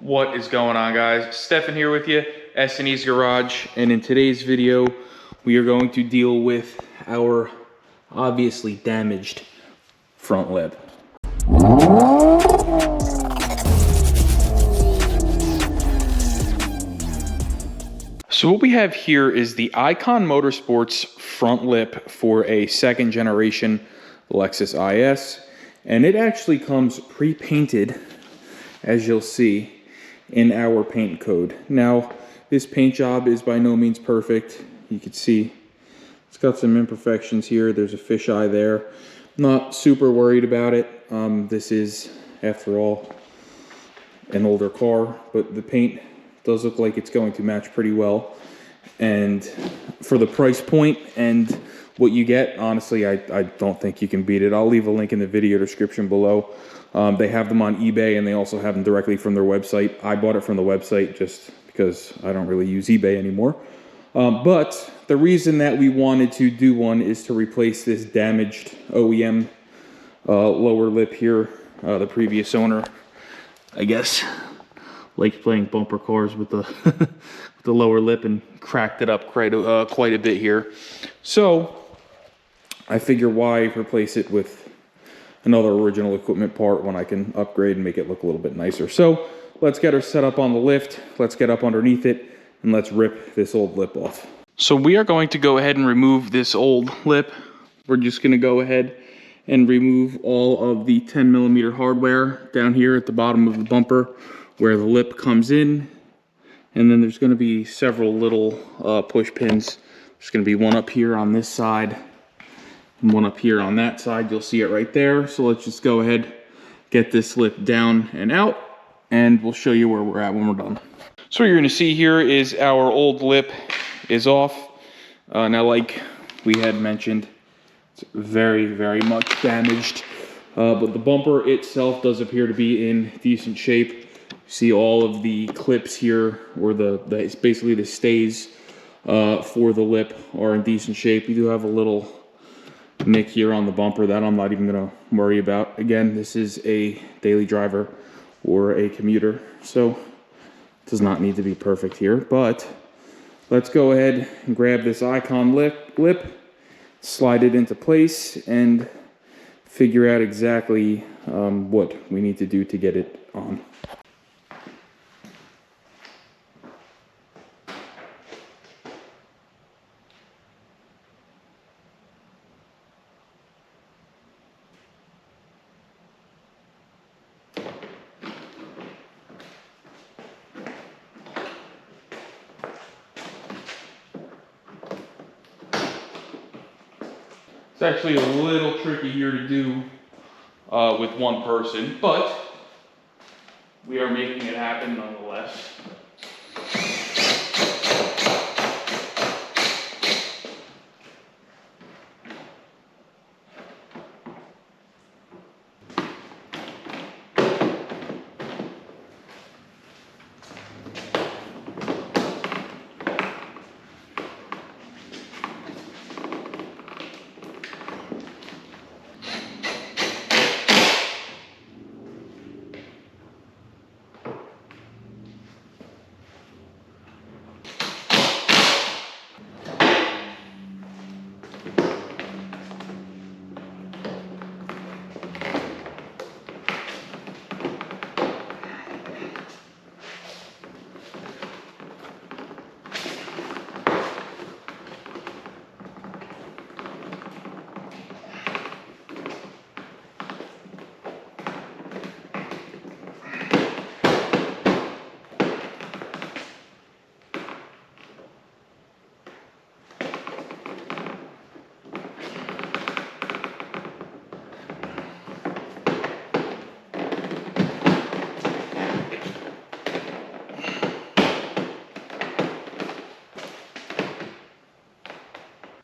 What is going on, guys? Stefan here with you, S&E's Garage, and in today's video we are going to deal with our obviously damaged front lip. So what we have here is the Ikon Motorsports front lip for a second generation Lexus IS, and it actually comes pre-painted, as you'll see, in our paint code. Now, this paint job is by no means perfect. You can see it's got some imperfections here. There's a fisheye there. Not super worried about it. This is, after all, an older car, but the paint does look like it's going to match pretty well. And for the price point and what you get, honestly, I don't think you can beat it. I'll leave a link in the video description below. They have them on eBay, and they also have them directly from their website. I bought it from the website just because I don't really use eBay anymore. But the reason that we wanted to do one is to replace this damaged OEM lower lip here. The previous owner, I guess, likes playing bumper cars with the with the lower lip and cracked it up quite a bit here. So I figure why replace it with another original equipment part when I can upgrade and make it look a little bit nicer. So let's get her set up on the lift, let's get up underneath it, and let's rip this old lip off. So we are going to go ahead and remove this old lip. We're just going to go ahead and remove all of the 10mm hardware down here at the bottom of the bumper where the lip comes in. And then there's going to be several little push pins. There's going to be one up here on this side and one up here on that side. You'll see it right there. So let's just go ahead, get this lip down and out, and we'll show you where we're at when we're done. So what you're going to see here is our old lip is off. Now, like we had mentioned, it's very, very much damaged, but the bumper itself does appear to be in decent shape. You see all of the clips here, or it's basically the stays for the lip, are in decent shape. You do have a little nick here on the bumper that I'm not even going to worry about. Again, this is a daily driver or a commuter, so it does not need to be perfect here. But let's go ahead and grab this Ikon lip, slide it into place, and figure out exactly what we need to do to get it on. It's actually a little tricky here to do with one person, but we are making it happen nonetheless.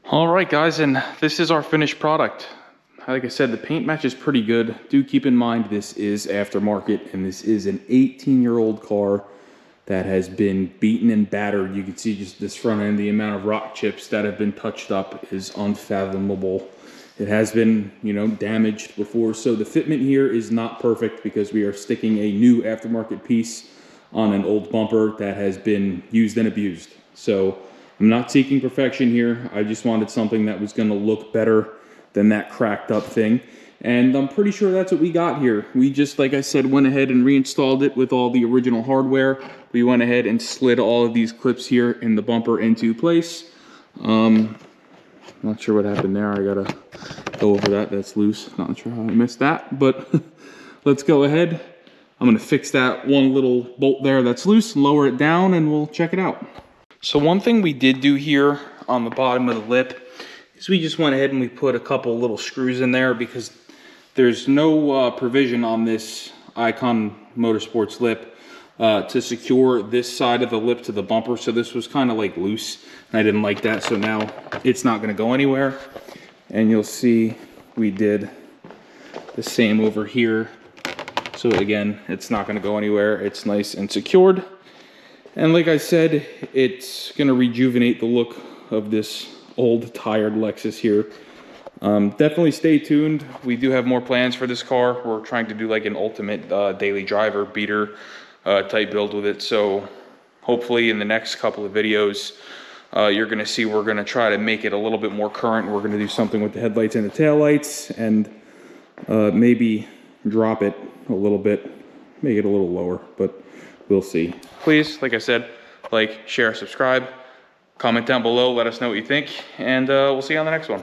All right, guys, and this is our finished product. Like I said, the paint match is pretty good. Do keep in mind this is aftermarket, and this is an 18-year-old car that has been beaten and battered. You can see just this front end, the amount of rock chips that have been touched up is unfathomable. It has been, damaged before, so the fitment here is not perfect because we are sticking a new aftermarket piece on an old bumper that has been used and abused. So I'm not seeking perfection here. I just wanted something that was going to look better than that cracked up thing. And I'm pretty sure that's what we got here. We just, like I said, went ahead and reinstalled it with all the original hardware. We went ahead and slid all of these clips here in the bumper into place. Not sure what happened there. I gotta go over that. That's loose. Not sure how I missed that, but let's go ahead. I'm gonna fix that one little bolt there that's loose, lower it down, and we'll check it out. So one thing we did do here on the bottom of the lip is we just went ahead and we put a couple little screws in there because there's no provision on this Ikon Motorsports lip to secure this side of the lip to the bumper. So this was kind of like loose and I didn't like that. So now it's not gonna go anywhere. And you'll see we did the same over here. So again, it's not gonna go anywhere. It's nice and secured. And like I said, it's gonna rejuvenate the look of this old tired Lexus here. Definitely stay tuned. We do have more plans for this car. We're trying to do like an ultimate daily driver beater type build with it. So hopefully in the next couple of videos, you're gonna see we're gonna try to make it a little bit more current. We're gonna do something with the headlights and the taillights and maybe drop it a little bit, make it a little lower, but we'll see. Please, like I said, like, share, subscribe, comment down below, let us know what you think, and we'll see you on the next one.